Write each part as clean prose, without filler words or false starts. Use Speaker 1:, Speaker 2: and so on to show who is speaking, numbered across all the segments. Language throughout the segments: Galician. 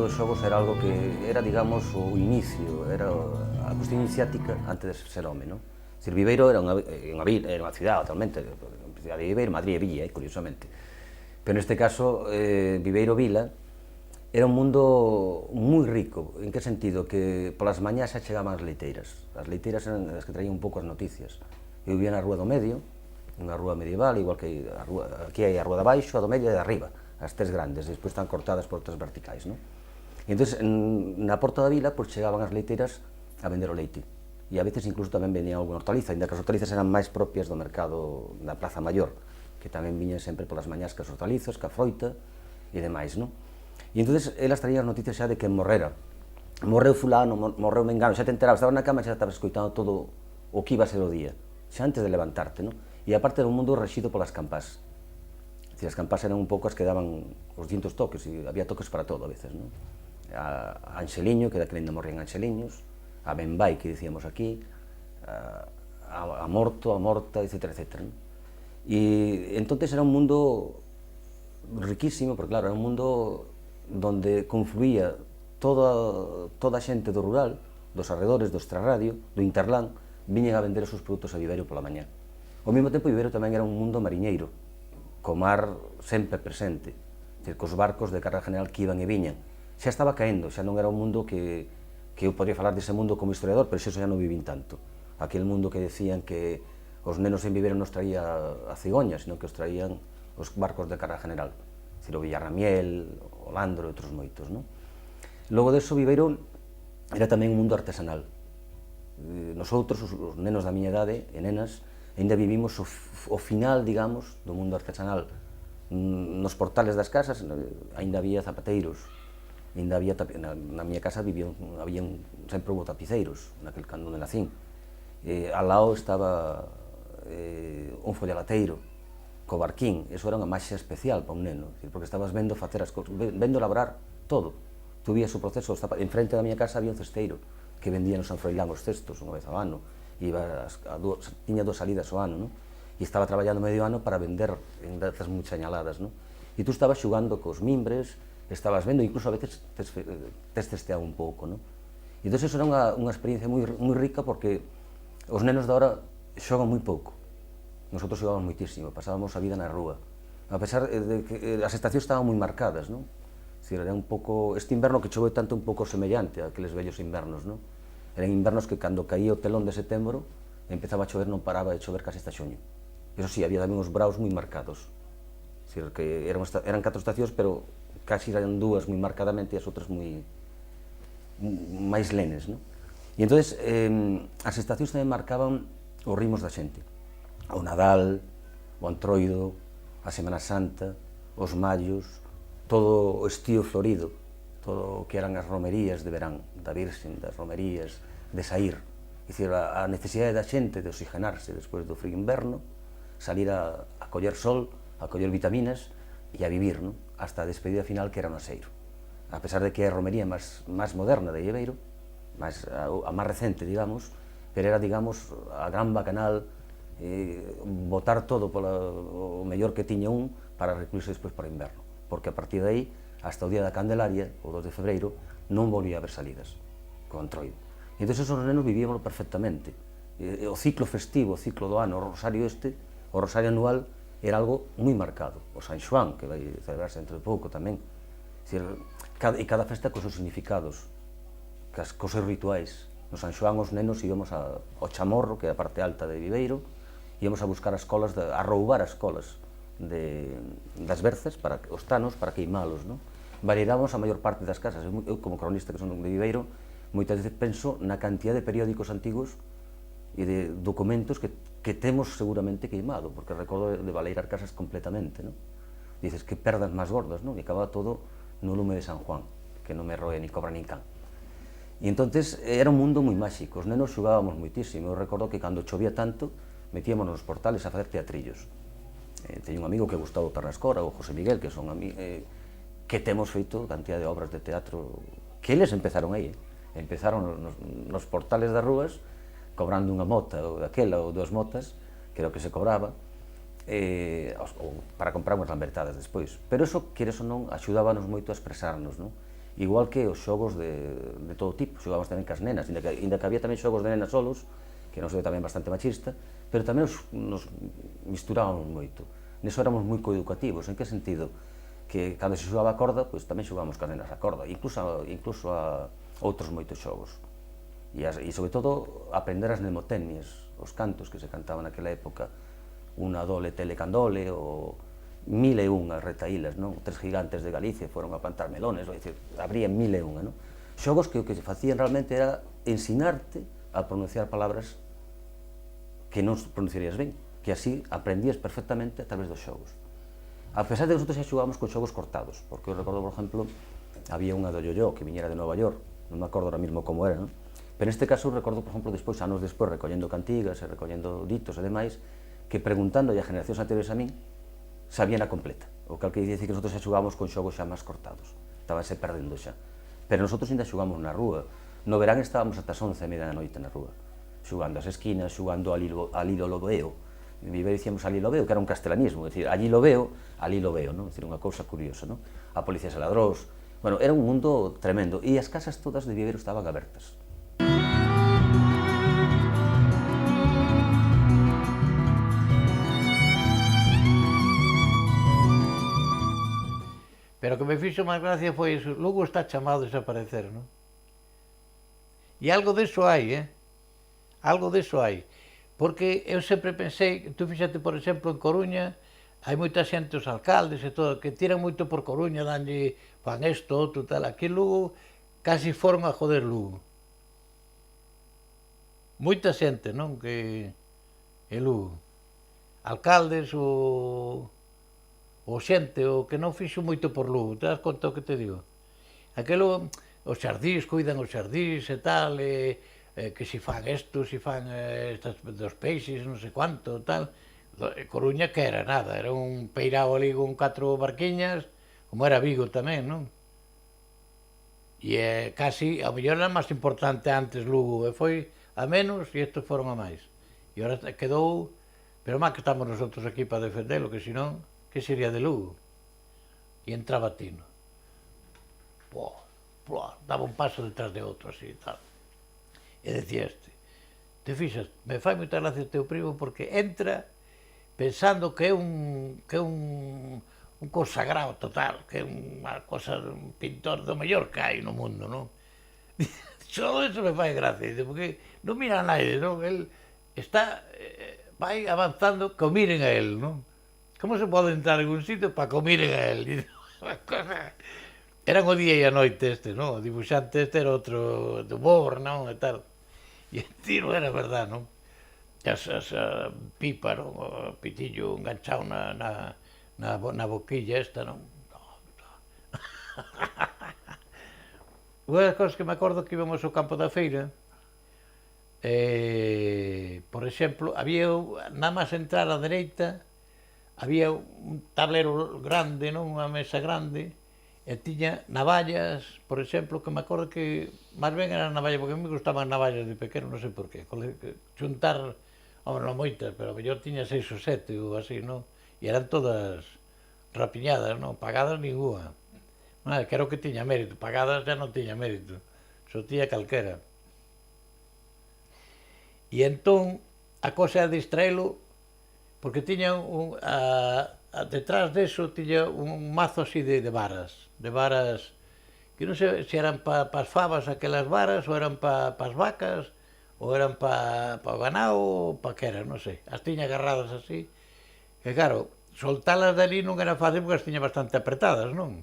Speaker 1: mundo dos xogos era algo que era, digamos, o inicio, era a cuestión iniciática antes de ser home, non? Dicir, Viveiro era unha cidade, totalmente, a cidade de Viveiro, Madrid e Villa, curiosamente. Pero neste caso, Viveiro Vila era un mundo moi rico. En que sentido? Que polas mañás xa chegaban as leiteiras. As leiteiras eran as que traían un pouco as noticias. Eu vivía na Rúa do Medio, unha rúa medieval, igual que aquí hai a Rúa de Baixo, a do Medio e a de Arriba, as tres grandes, e despois están cortadas por outras verticais, non? E entón, na porta da vila, pois chegaban as leiteiras a vender o leite. E a veces incluso tamén vendían alguna hortaliza, ainda que as hortalizas eran máis propias do mercado da Praza Maior, que tamén viñan sempre polas mañás que as hortalizas, que a froita e demais, non? E entón, elas traían as noticias xa de que morrera. Morreu fulano, morreu mengano, xa te enterabas, estabas na cama e xa estabas escoitando todo o que iba a ser o día, xa antes de levantarte, non? E aparte era un mundo rexido polas campás. As campás eran un pouco as que daban os distintos toques, e había toques para todo a veces, non? A Anxeliño, que era que ainda morrían Anxeliños, a Benbai, que dicíamos aquí, a Morto, a Morta, etc. Non? E entonces era un mundo riquísimo, porque claro, era un mundo donde confluía toda a xente do rural, dos arredores, do extrarradio, do Interlán, viñen a vender os seus produtos a Viveiro pola mañá. Ao mesmo tempo, Viveiro tamén era un mundo mariñeiro, co mar sempre presente, cos barcos de carga general que iban e viñan. Xa estaba caendo, xa non era un mundo que eu podría falar dese mundo como historiador, pero xa non vivín tanto. Aquel mundo que decían que os nenos en Viveiro non os traía a cigoña, sino que os traían os barcos de carga general, o Villarramiel, o Landro e outros moitos, non? Logo deso, Viveiro era tamén un mundo artesanal. Nosotros, os nenos da miña idade e nenas, ainda vivimos o final, digamos, do mundo artesanal. Nos portales das casas ainda había zapateiros, ainda había, na miña casa había sempre houve tapiceiros, naquel cando onde nacín. Al lado estaba un follalateiro, co barquín, eso era unha maxia especial para un neno, porque estabas vendo facer as cousas, vendo elaborar todo. Tu vías o proceso, enfrente da miña casa había un cesteiro que vendía no San Froilán os cestos unha vez ao ano, tiña 2 salidas ao ano, non? E estaba traballando medio ano para vender en dezas moi señaladas, non? E tú estabas xugando cos mimbres, estabas vendo, incluso a veces tes testeado un pouco, non? E entón, eso era unha experiencia moi rica, porque os nenos de ahora xogan moi pouco. Nosotros xogábamos moitísimo, pasábamos a vida na rúa, a pesar de que as estacións estaban moi marcadas, non? Era un pouco, este inverno que choveu tanto, un pouco semellante a aqueles vellos invernos, non? Eran invernos que cando caía o telón de setembro empezaba a chover, non paraba de chover casi hasta xuño. Eso sí, había tamén os braus moi marcados, que eran 4 estacións, pero casi eran 2 moi marcadamente e as outras máis lenes, non? E entón, as estacións tamén marcaban os ritmos da xente. O Nadal, o Antroido, a Semana Santa, os mallos, todo o estío florido, todo o que eran as romerías de verán, da Virxen, das romerías, de sair. Dicir, a necesidade da xente de oxigenarse despois do frío inverno, salir a coller sol, a coller vitaminas e a vivir, non? Hasta a despedida final, que era no Aseiro. A pesar de que é a romería máis moderna de Viveiro, a máis recente, digamos, pero era, digamos, a gran bacanal, botar todo o mellor que tiña un para recluirse despois para o inverno, porque a partir de aí, hasta o día da Candelaria, o 2 de febreiro, non volvía a haber salidas con Antroido. E entón, esos nenos vivíamos perfectamente. O ciclo festivo, o ciclo do ano, o rosario anual, era algo moi marcado. O San Xoán, que vai celebrarse dentro de pouco tamén. E cada festa cos seus significados, cos seus rituais. No San Xoán, os nenos íbamos ao Chamorro, que é a parte alta de Viveiro, íbamos a buscar as colas, a roubar as colas das berzas, os tanos, para queimalos, non? Variábamos a maior parte das casas. Eu, como cronista que son de Viveiro, moitas veces penso na cantidad de periódicos antigos e de documentos que temos seguramente queimado, porque recordo de baleirar casas completamente, non? Dices, que perdas máis gordas, non? E acababa todo no lume de San Juan, que non me roe ni cobra nin can. E entonces era un mundo moi máxico, os nenos xogábamos moitísimo. Eu recordo que cando chovía tanto, metíamos nos portales a facer teatrillos. Teño un amigo que é Gustavo Tarrascora, ou José Miguel, que son que temos feito cantidad de obras de teatro, que eles empezaron aí, empezaron nos portales das rúas, cobrando unha mota, ou daquela, ou 2 motas, que era o que se cobraba, ou para comprar unhas lambertadas despois. Pero eso, queres ou non, axudábanos moito a expresarnos, non? igual que os xogos de todo tipo, xogábamos tamén cas nenas, inda que había tamén xogos de nenas solos, que non sei tamén bastante machista, pero tamén nos misturábamos moito. Neso éramos moi coeducativos, en que sentido? Que cando se xogaba a corda, pois tamén xogábamos cas nenas a corda, incluso a outros moitos xogos. E sobre todo aprender as mnemotecnias, os cantos que se cantaban naquela época, unha dole tele candole, ou mil e unha retaílas, non? Tres gigantes de Galicia foron a plantar melones, ou dicir, abrían mil e unha, non? Xogos que o que se facían realmente era ensinarte a pronunciar palabras que non pronunciarías ben, que así aprendías perfectamente a través dos xogos. A pesar de que nosotros xa xogábamos con xogos cortados, porque eu recordo, por exemplo, había unha do yo-yo que viñera de Nova York, non me acordo ahora mismo como era, non? Pero neste caso recordo, por exemplo, despois, anos despois, recollendo cantigas e recollendo ditos e demais, que preguntando a generacións anteriores a min, sabían a completa. O que quer dicir que nosotros xa xogábamos con xogos xa máis cortados. Estabanse perdendo xa. Pero nosotros ainda xogamos na rúa. No verán estábamos ata as 11:30 da noite na rúa, xugando as esquinas, xugando ali lo veo. En Viveiro dicíamos ali lo veo, que era un castelanismo, é dicir, allí lo veo, non? É dicir, unha cousa curiosa, non? A policía se ladrós. Bueno, era un mundo tremendo, e as casas todas de Viveiro estaban abertas.
Speaker 2: Pero o que me fixo máis gracia foi iso, logo está chamado a desaparecer, non? E algo deso hai, algo deso hai. Porque eu sempre pensei, tú fíxate, por exemplo, en Coruña, hai moita xente, os alcaldes e todo, que tiran moito por Coruña, danlle, fan isto, outro, tal, aquí en Lugo, casi foron a joder Lugo. Moita xente, non? Que en Lugo. Alcaldes, o xente, o que non fixo moito por Lugo, te das conta o que te digo? Aquelo, os xardís, cuidan os xardís e tal, que si fan isto, si fan estas dos peixes, non sei quanto, tal. Coruña que era nada, era un peirao ali con 4 barquiñas, como era Vigo tamén, non? E casi, a mellor era máis importante antes Lugo, e foi a menos e estes foron a máis. E agora quedou, pero máis que estamos nosotros aquí para defendelo, que senón, que sería de Lugo? E entraba Tino. Daba un paso detrás de outro, así e tal. E decía este, te fixas, me fai moita gracia o teu primo porque entra pensando que é un consagrado total, que é unha cosa, un pintor do mellor que hai no mundo, non? Só eso me fai gracia, porque non mira a naide, non? El está, vai avanzando que o miren a él, non? Como se pode entrar en un sitio para que o miren a él? Eran o día e a noite este, non? O dibuixante este era outro de humor, non? E tal. E el tiro era verdad, non? Esa pipa, non? O pitillo enganchado na boquilla esta, non? Unha das cosas que me acordo que íbamos ao campo da feira, por exemplo, había, nada máis entrar á dereita, había un tablero grande, non? Unha mesa grande, e tiña navallas, por exemplo, que me acordo que máis ben eran navallas, porque a mí me gustaban navallas de pequeno, non sei por qué, xuntar, hombre, non moitas, pero a mellor tiña 6 ou 7 ou así, non? E eran todas rapiñadas, non? Pagadas ninguna. Que era o que tiña mérito, pagadas já non tiña mérito, só tiña calquera. E entón, a cosa era distraelo, porque tiña detrás deso tiña un mazo así de varas, que non sei se eran para as fabas aquelas varas, ou eran para as vacas, ou eran para o ganado, ou para que era, non sei. As tiña agarradas así, que claro, soltalas dali non era fácil porque as tiña bastante apretadas, non?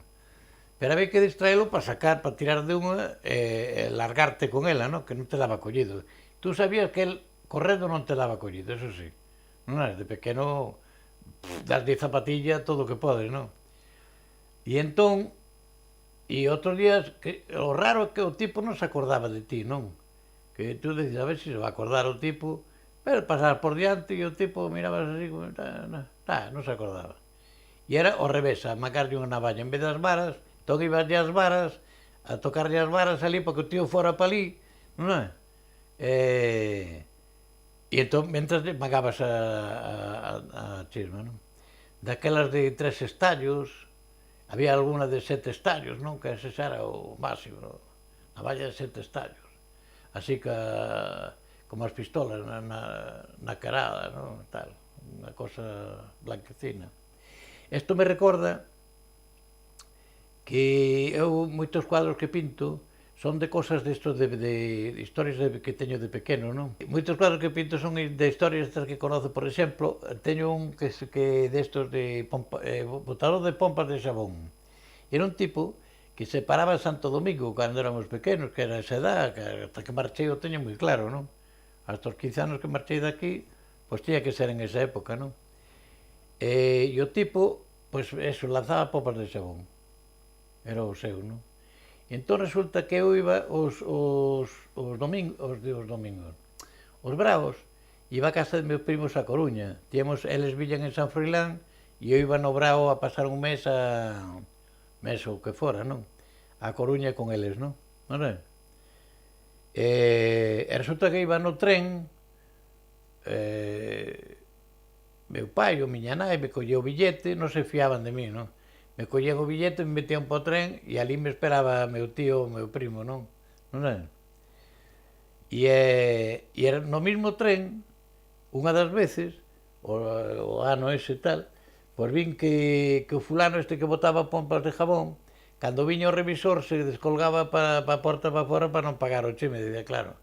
Speaker 2: Pero había que distraelo para sacar, para tirar de unha e largarte con ela, non? Que non te daba collido. Tú sabías que el correndo non te daba collido, eso sí. Non é? De pequeno das de zapatilla todo o que podes, non? E entón, e outros días, o raro é que o tipo non se acordaba de ti, non? Que tú dices, a ver se se va a acordar o tipo, pero pasar por diante e o tipo mirabas así, non se acordaba. E era ao revés, a macarlle unha navalla en vez das varas, entón ibaslle as varas, a tocarlle as varas ali para que o tío fora para ali, non é? E entón, mentras magabas a chisma, non? Daquelas de 3 estallos, Había alguna de 7 estadios, non? Que ese xa era o máximo, non? A valla de 7 estadios. Así que, como as pistolas na carada, non? Tal, unha cosa blanquecina. Isto me recorda que eu, moitos cuadros que pinto, son de cosas destos de historias que teño de pequeno, non? Moitos cuadros que pinto son de historias estas que conozo, por exemplo, teño un que destos de botador de pompas de xabón. Era un tipo que se paraba en Santo Domingo cando éramos pequenos, que era esa edad, que hasta que marchei o teño moi claro, non? Hasta os 15 anos que marchei daqui, pois tiña que ser en esa época, non? E o tipo, pois eso, lanzaba pompas de xabón. Era o seu, non? E entón resulta que eu iba os domingos, os bravos, iba a casa de meus primos a Coruña. Eles villan en San Froilán e eu iba no Brao a pasar un mes ou que fora, non? A Coruña con eles, non? E resulta que iba no tren, meu pai ou miña nai me colleu o billete, non se fiaban de mí, non? Me collían o billete, me metían para o tren e ali me esperaba meu tío ou meu primo, non? E era no mismo tren, unha das veces, o ano ese tal, pois vin que o fulano este que botaba pompas de jabón, cando viña o revisor se descolgaba para a porta para fora para non pagar o chime, dicía, claro.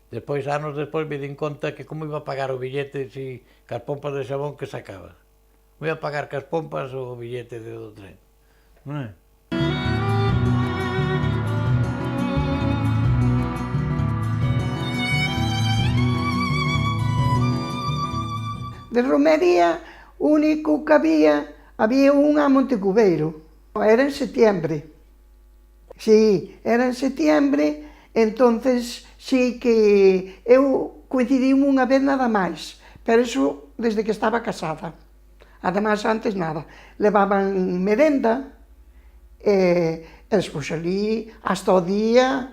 Speaker 2: Despois, anos despois, me din conta que como iba a pagar o billete si cas pompas de xabón que sacaba. Vou a pagar cas pompas o billete do tren. Non é?
Speaker 3: De romería, o único que había unha a Montecubeiro. Era en setiembre. Sí, era en setiembre, entonces sí que eu coincidí unha vez nada máis, pero iso desde que estaba casada. Ademais, antes nada. Levaban merenda e despois ali, hasta o día,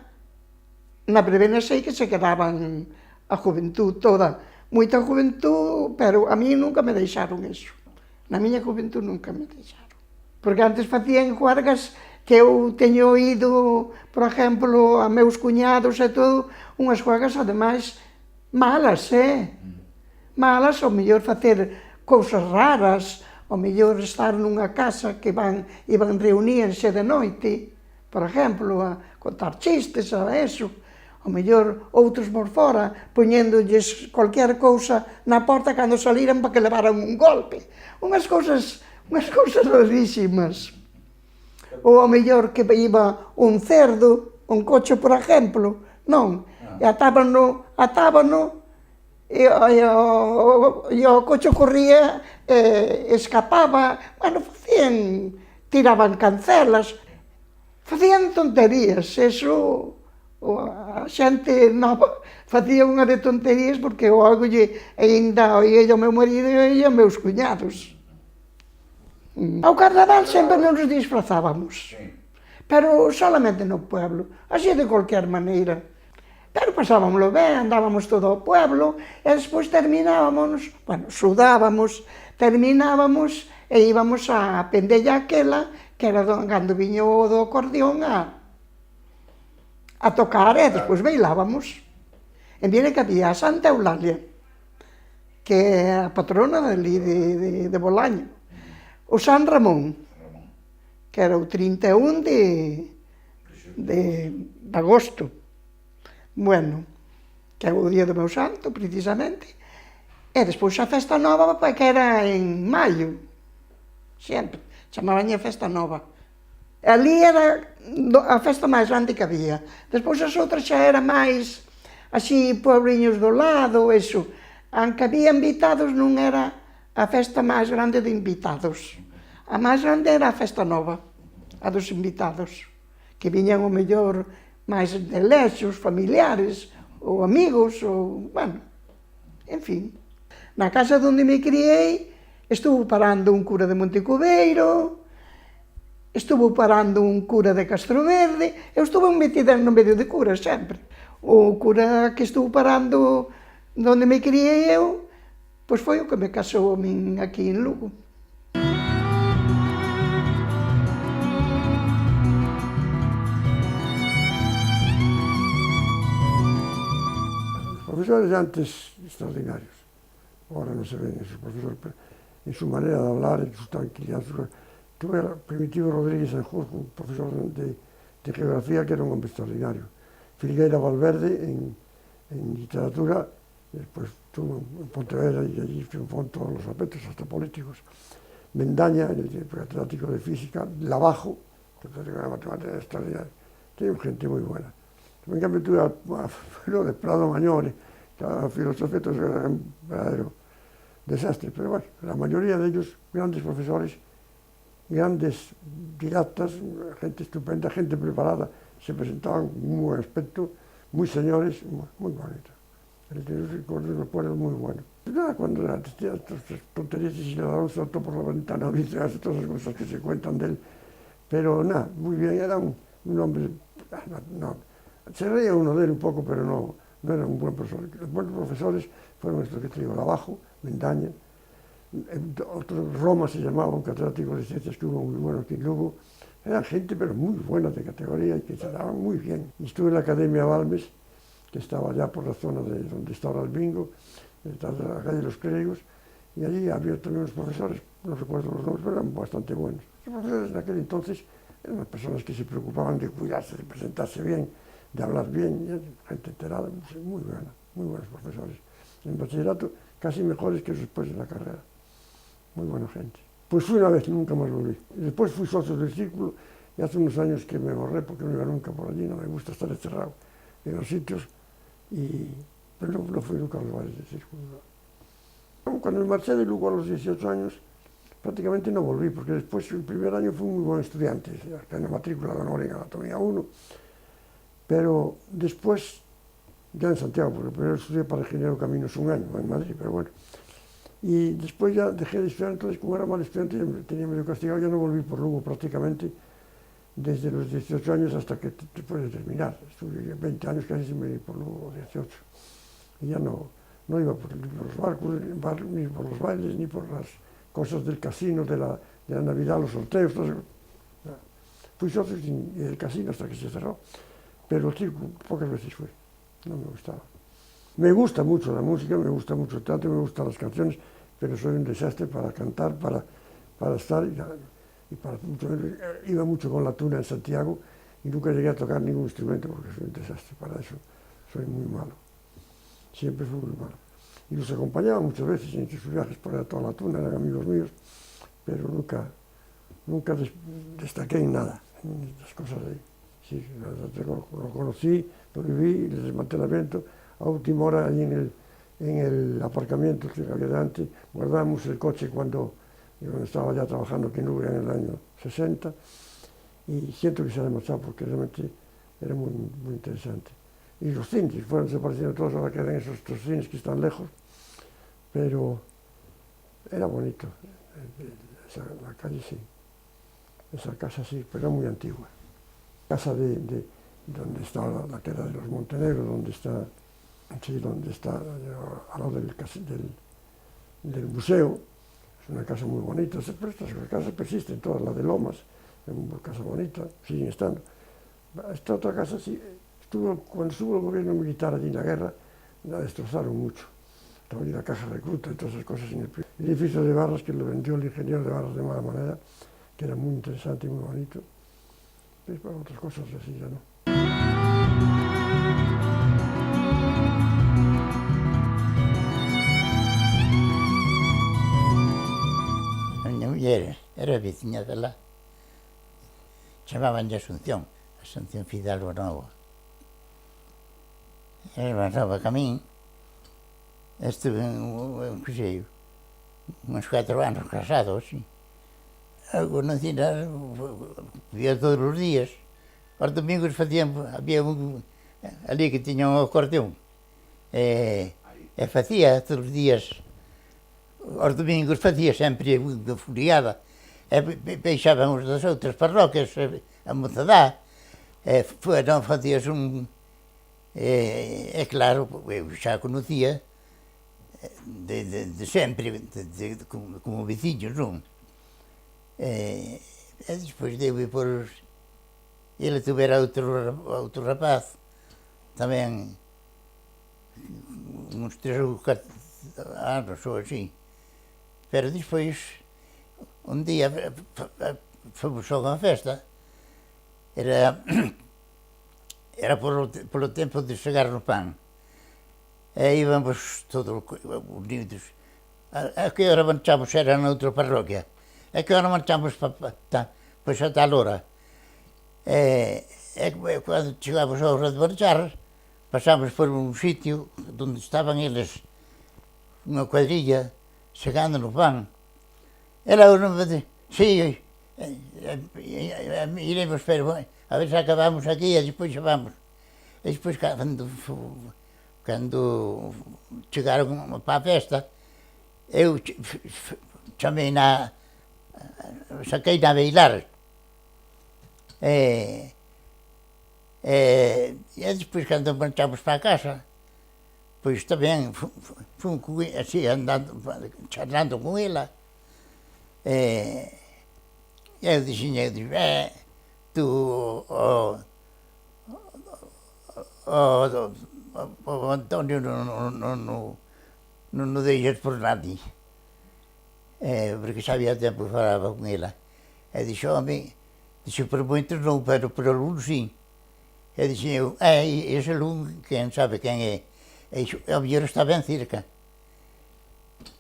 Speaker 3: na verbena sei que se quedaban a juventud toda. Moita juventud, pero a mí nunca me deixaron eso. Na miña juventud nunca me deixaron. Porque antes facían juargas que eu teño oído, por exemplo, a meus cuñados e todo, unhas juargas, ademais, malas, malas, ao mellor facer cousas raras, ao mellor estar nunha casa que iban reuníanse de noite, por exemplo, a contar chistes, a eso, ao mellor outros por fora, poñéndolles cualquier cousa na porta cando saliran para que levaran un golpe. Unhas cousas rarísimas. Ou ao mellor que iba un cerdo, un coche, por exemplo, non, e atábano, e o coche corría, escapaba, bueno, tiraban cancelas, facían tonterías, eso, a xente nova facía unha de tonterías porque o algo ainda oía ao meu marido e aos meus cuñados. Ao carnaval sempre nos disfrazábamos, pero solamente no pueblo, así de cualquier maneira. Pero pasábamoslo ben, andábamos todo ao pueblo e despois terminábamos, bueno, sudábamos, terminábamos e íbamos á pendella aquela que era cando viño do acordeón a tocar e despois bailábamos. E mire que había a Santa Eulalia, que é a patrona dali de Bolaño, o San Ramón, que era o 31 de agosto, bueno, que é o día do meu santo, precisamente, e despois a festa nova, que era en maio, sempre, chamaban a festa nova. Ali era a festa máis grande que había. Despois as outras xa era máis, así, puebliños do lado, eso. Aunque había invitados, non era a festa máis grande de invitados. A máis grande era a festa nova, a dos invitados, que viñan o mellor máis de lexos, familiares, ou amigos, ou, bueno, en fin. Na casa onde me criei, estuvo parando un cura de Montecubeiro, estuvo parando un cura de Castroverde, eu estuve metida no medio de curas sempre. O cura que estuvo parando onde me criei eu, pois foi o que me casou a min aquí en Lugo.
Speaker 4: profesores de antes extraordinarios. Ahora no se ven esos profesores, pero en su manera de hablar, en su tranquilidad. Tuve a Primitivo Rodríguez Sanjurjo, un profesor de geografía que era un hombre extraordinario. Filgueira Valverde en literatura, después estuvo en Pontevedra y allí triunfó en todos los aspectos, hasta políticos. Mendaña, en el catedrático de física, Lavajo, catedrático de matemáticas extraordinaria. Tiene gente muy buena. En cambio tuve a de Prado Mañone, que a filosofía era un verdadero desastre, pero bueno, la mayoría de ellos, grandes profesores, grandes didactas, gente estupenda, gente preparada, se presentaban con muy buen aspecto, muy señores, muy bonito. Un recuerdo muy bueno. Nada, cuando las tonterías y se le daban saltó por la ventana, ¿viste? Todas las cosas que se cuentan de él, pero nada, muy bien, era un hombre, no, se reía uno de él un poco, pero no era un buen profesor. Los buenos profesores fueron estos que te digo, Lavajo, Mendaña, Roma se llamaba, un catedrático de ciencias que hubo muy bueno aquí en Lugo. Eran gente, pero muy buena de categoría y que se daban muy bien. Y estuve en la Academia Balmes, que estaba allá por la zona de donde está ahora el bingo, detrás de la calle de los Clérigos, y allí había también unos profesores, no recuerdo los nombres, pero eran bastante buenos. Los profesores en aquel entonces eran unas personas que se preocupaban de cuidarse, de presentarse bien, de hablar bien, y gente enterada, muy buena, muy buenos profesores. En bachillerato casi mejores que después de la carrera. Muy buena gente. Pues fui una vez, nunca más volví. Y después fui socio del círculo y hace unos años que me borré porque no iba nunca por allí, no me gusta estar encerrado en los sitios, pero no fui nunca a los bares del círculo. Cuando me marché de Lugo a los 18 años, prácticamente no volví, porque después el primer año fui un muy buen estudiante, en la matrícula de honor en Anatomía 1, pero después, ya en Santiago, porque primero estudié para ingeniero caminos un año en Madrid, pero bueno, y después ya dejé de estudiar, entonces como era mal estudiante, tenía medio castigado, ya no volví por Lugo prácticamente desde los 18 años hasta que después de terminar. Estuve 20 años casi sin venir por Lugo, 18. Y ya no iba por los barcos, ni por los bailes, ni por las cosas del casino, de la Navidad, los sorteos, todo eso. Fui socio del casino hasta que se cerró, pero el circo pocas veces fui, no me gustaba. Me gusta mucho la música, me gusta mucho el teatro, me gustan las canciones, pero soy un desastre para cantar, para estar, y para mucho, iba mucho con la tuna en Santiago y nunca llegué a tocar ningún instrumento porque soy un desastre para eso, soy muy malo, siempre fui muy malo. Y los acompañaba muchas veces en sus viajes por allá toda la tuna, eran amigos míos, pero nunca destaqué en nada, en las cosas de ahí. Sí, lo conocí, lo viví, el desmantelamiento, a última hora allí en el aparcamiento que había delante, guardamos el coche cuando estaba ya trabajando aquí en Lugo en el año 60 y siento que se ha marchado porque realmente era muy, muy interesante. Y los cines fueron desapareciendo todos, ahora quedan esos cines que están lejos, pero era bonito, la calle sí, esa casa sí, pero era muy antigua. Casa de donde está la que era de los Montenegro, donde está al lado del museo. Es una casa muy bonita, pero estas casas persisten todas, la de Lomas, es una casa bonita, siguen estando. Esta otra casa sí, cuando estuvo el gobierno militar allí en la guerra, la destrozaron mucho. Estaba allí la caja recluta y todas esas cosas en el edificio de Barras, que lo vendió el ingeniero de Barras de mala manera, que era muy interesante y muy bonito. Y para otras cosas así ya no.
Speaker 5: A miña muller era veciña de lá. Chamaban de Asunción Fidalgo Novo. Era máis nova que a min. Estuve uns 4 anos casado, así. A conocida, vía todos os días. Os domingos había un ali que tiña un acordeón. E facía todos os días, aos domingos facía sempre unha furiada. Peixaban os das outras parroquias, a mocedade. Non facías un... É claro, eu xa conocía de sempre, como veciños, non? E despois deu por... Ele tuvera outro rapaz, tamén uns 3 ou 4 anos ou así. Pero despois, un día fomos a unha festa, era polo tempo de chegar no pan. E íbamos todos unidos. A que hora marchamos? Era na outra parroquia. A que hora marchamos pois a tal hora. E cando chegamos a hora de marchar, pasamos por un sitio onde estaban eles, unha cuadrilla, chegando no pan. E logo non me dixo, sí, iremos, pero a ver se acabamos aquí e despois xa vamos. E despois, cando chegaron para a festa, eu chamei saquei na beilar. E despois, cando marchamos para a casa, pois tamén fui así, andando, charlando con ela. E eu dixenlle, tú, o Antonio non o deixas por nadie. Porque xa había tempo que falaba con ela. E dixo, home, por moitos non, pero por algúns sí. E dixen eu, ese algún, quen sabe quen é? E dixo, o mellor está ben cerca.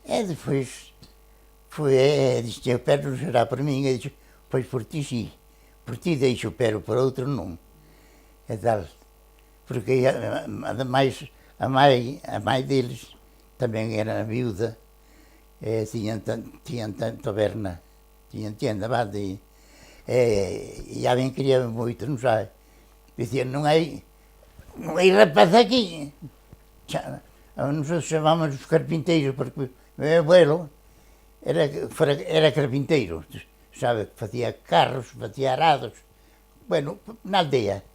Speaker 5: E despois dixen, pero non será por min. E dixo, pois por ti sí, por ti deixo, pero por outro non. E tal. Porque, ademais, a mãe deles tamén era viúda, tiñan taberna, tiñan tienda, vale, e a min quería moito, non sabe? Dicían, non hai rapaz aquí. Nosotros chamamos os carpinteiros, porque o meu abuelo era carpinteiro, sabe? Facía carros, facía arados, bueno, na aldea.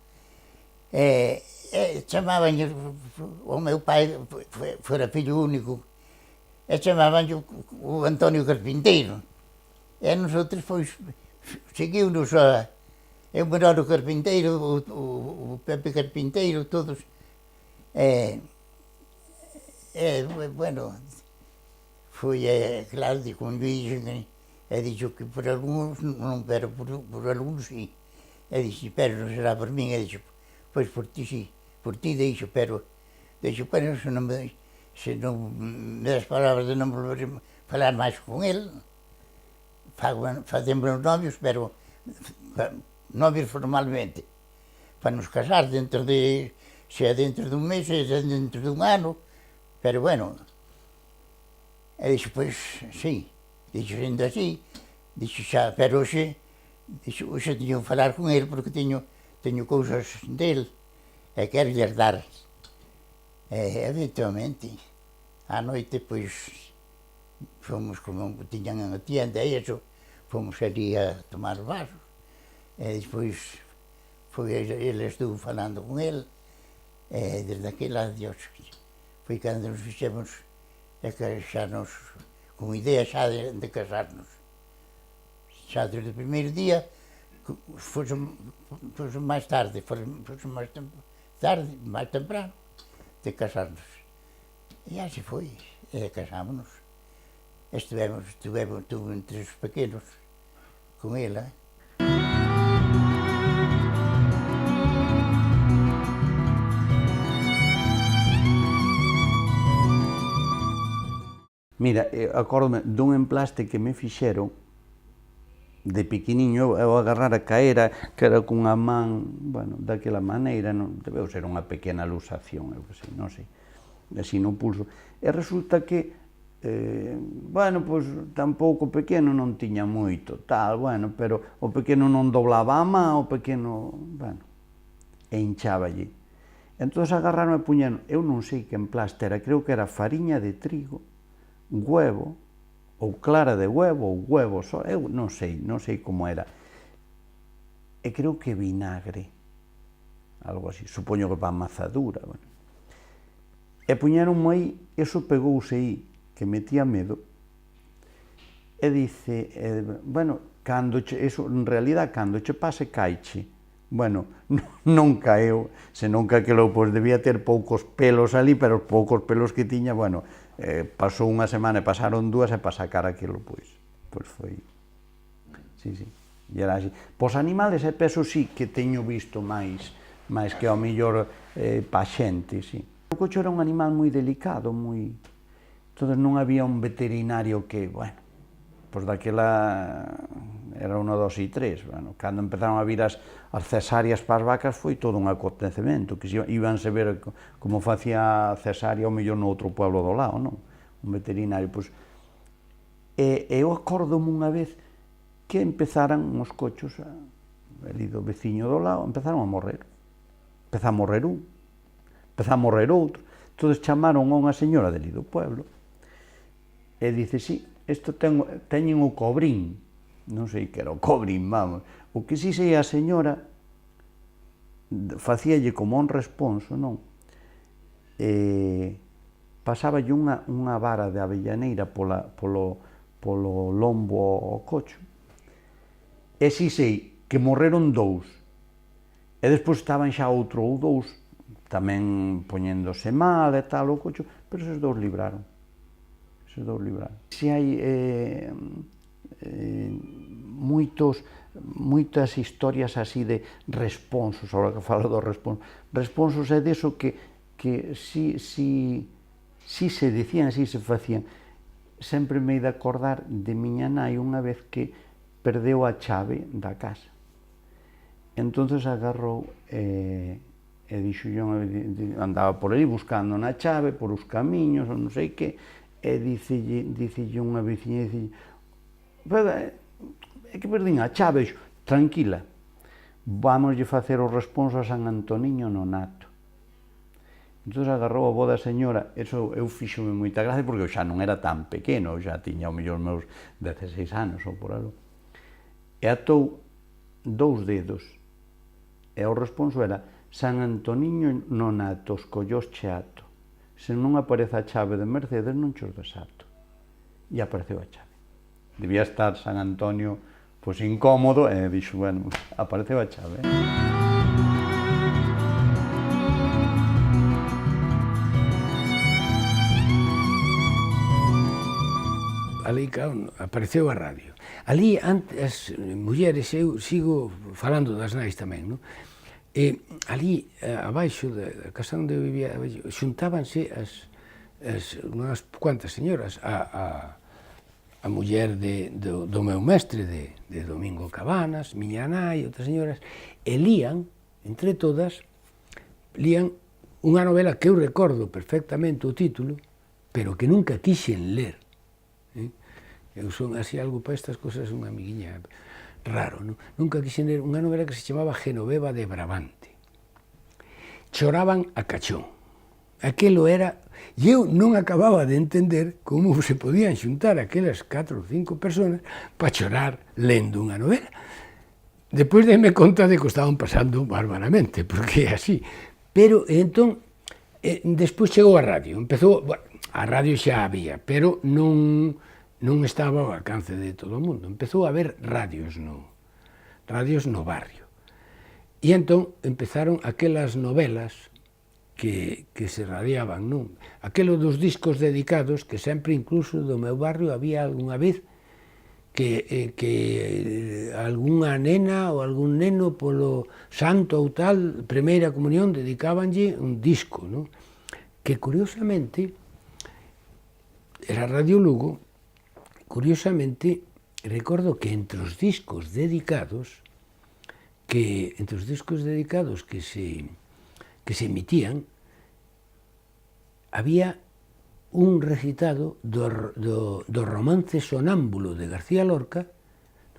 Speaker 5: Chamaban o meu pai fora fillo único, e chamaban o Antonio Carpinteiro. E nosotros, pois, seguiu-nos o Menor Carpinteiro, o Pepe Carpinteiro, todos. Bueno, foi, claro, de convite, e dixo que por algúns non, pero por algúns sí. E dixo, pero non será por min, e dixo, pois por ti sí, por ti deixo, pero se non me das palabras de non volver a falar máis con el, facemos os novios, pero novios formalmente, para nos casar dentro de, sea dentro dun mes, sea dentro dun ano, pero bueno. E dixo, pois, sí, dixo, sendo así, dixo xa, pero hoxe teño que falar con el porque teño cousas del e quero lles dar. Efectivamente, á noite, pois, fomos, como tiñan a tienda e iso, fomos ali a tomar vasos, e despois ele estuvo falando con el, e desde aquela, Dios, foi cando nos fixemos xa con idea xa de casarnos. Xa desde o primeiro día, fomos máis tarde, máis temprano, de casarnos. E así foi, e casámonos. Tuve entre os pequenos con ela.
Speaker 6: Mira, acórdome dun emplaste que me fixeron de pequeniño, eu agarrar a caera, que era cunha man, bueno, daquela maneira, debeu ser unha pequena luxación, eu que sei, non sei, así no pulso. E resulta que, bueno, pois tampouco o pequeno non tiña moito, tal, bueno, pero o pequeno non doblaba a man, o pequeno, bueno, e hincháballe. Entón agarraron e puñeron, eu non sei que emplaste era, creo que era fariña de trigo, huevo, ou clara de huevo, ou huevo só, eu non sei como era. E creo que vinagre, algo así, supoño que para amazadura. Bueno. E puñeronmo aí, eso pegouse aí, que metía medo, e dice, bueno, eso, en realidad, cando che pase caiche Bueno, non caeu, senón que aquilo pois debía ter poucos pelos ali, pero os poucos pelos que tiña, bueno, pasou unha semana e pasaron dúas e para sacar aquilo, pois foi, sí, e era así. Pos animales e pesos sí que teño visto máis que ao mellor pa xente, sí. O cocho era un animal moi delicado, entonces non había un veterinario que, bueno, pois daquela era 1, 2 e 3, bueno, cando empezaron a vir as cesáreas para as vacas foi todo un acontecemento, que íbanse ver como facía cesárea ao mellor no outro pueblo do lado, non? Un veterinario, pois, eu acórdome unha vez que empezaran os cochos, ali do veciño do lado, empezaron a morrer. Empezou a morrer un, empezou a morrer outro, entonces chamaron a unha señora dali do pueblo, e dice, sí, isto teñen o cobrín, non sei que era o cobrín, vamos, o que si sei a señora facíalle como un responso, non? Pasáballe unha vara de avellaneira polo lombo ao cocho, e si sei que morreron 2, e despois estaban xa outro ou 2, tamén poñéndose mal e tal o cocho, pero eses 2 libraron. Si hai moitas historias así de responsos, agora que falo dos responsos é deso que si se dicían, si se facían. Sempre me hei de acordar de miña nai unha vez que perdeu a chave da casa. Entonces agarrou e dixo, andaba por aí buscando na chave, por os camiños, ou non sei que, e dicelle unha veciña, é que perdín a chave, tranquila, vámoslle facer o responso a San Antoniño Nonato. Entón agarrou a avó da señora, eso eu fíxome moita gracia, porque eu xa non era tan pequeno, eu xa tiña ao mellor meus 16 anos ou por algo, e atou 2 dedos, e o responso era San Antoniño Nonato, os collós cheato. Se non aparece a chave de Mercedes, non chos desato. E apareceu a chave. Debía estar San Antonio pois incómodo, e dixo, bueno, apareceu a chave.
Speaker 7: Ali, claro, apareceu a radio. Ali, as mulleres, eu sigo falando das nais tamén, non? E ali, abaixo da casa onde eu vivía, xuntábanse unhas cuantas señoras, a muller do meu mestre, de Domingo Cabanas, miña nai, outras señoras, e lían, entre todas, lían unha novela que eu recordo perfectamente o título, pero que nunca quixen ler. Eu son así algo para estas cosas, unha amiguiña raro, non? Nunca quixen ler unha novela que se chamaba Genoveva de Brabante. Choraban a cachón. Aquelo era... E eu non acababa de entender como se podían xuntar aquelas 4 ou 5 personas para chorar lendo unha novela. Despois deme conta de que o estaban pasando bárbaramente, porque é así. Pero, entón, despois chegou a radio. Empezou... Bueno, a radio xa había, pero non estaba ao alcance de todo o mundo. Empezou a haber radios no barrio. E entón empezaron aquelas novelas que se radiaban, non? Aquelo dos discos dedicados, que sempre, incluso do meu barrio, había algunha vez que algunha nena ou algún neno polo santo ou tal, primeira comunión, dedicábanlle un disco, non? Que, curiosamente, era Radio Lugo. Curiosamente, recordo que entre os discos dedicados que se emitían, había un recitado do romance sonámbulo de García Lorca,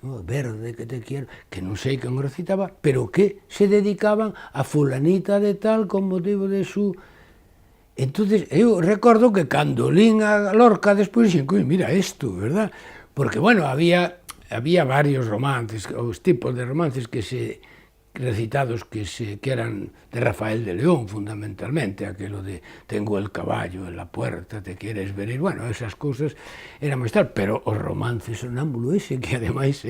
Speaker 7: no? Verde que te quiero, que non sei quen o recitaba, pero que se dedicaban a fulanita de tal con motivo de su... Entonces, eu recordo que cando lín a Lorca despois dixen, mira isto, verdad? Porque, bueno, había varios romances, os tipos de romances recitados que eran de Rafael de León, fundamentalmente, aquelo de tengo el caballo en la puerta, te quieres venir, bueno, esas cousas eran máis tal, pero o romance sonámbulo ese, que ademais,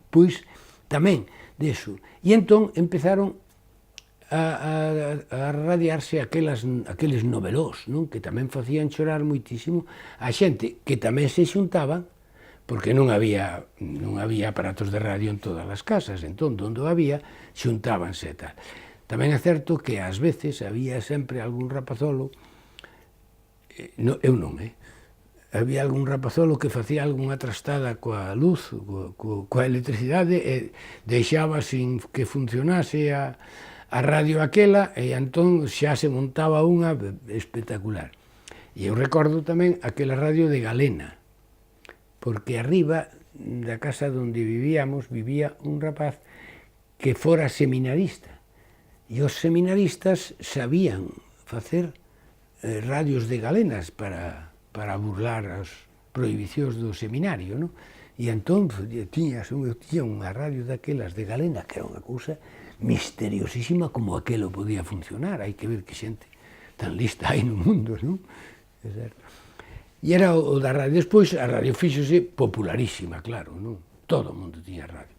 Speaker 7: pois, tamén, deso. E entón empezaron a radiarse aqueles novelós, non? Que tamén facían chorar moitísimo a xente que tamén se xuntaban, porque non había aparatos de radio en todas as casas, entón, onde había, xuntábanse e tal. Tamén é certo que ás veces había sempre algún rapazolo, eu non, había algún rapazolo que facía algunha trastada coa luz, coa electricidade, e deixaba sin que funcionase a radio aquela, e entón xa se montaba unha espectacular. E eu recordo tamén aquela radio de galena, porque arriba da casa onde vivíamos vivía un rapaz que fora seminarista, e os seminaristas sabían facer radios de galenas para burlar as prohibicións do seminario, non? E entón tiña unha radio daquelas de galena, que era unha cousa misteriosísima como aquelo podía funcionar. Hai que ver que xente tan lista hai no mundo, non? É certo. E era o da radio. Despois a radio fíxose popularísima, claro, non? Todo o mundo tiña radio.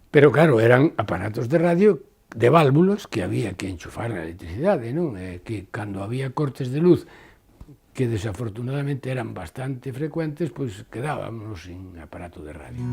Speaker 7: Pero claro, eran aparatos de radio de válvulas que había que enchufar a electricidade, non? Que cando había cortes de luz que desafortunadamente eran bastante frecuentes, pois quedábamos sin aparato de radio.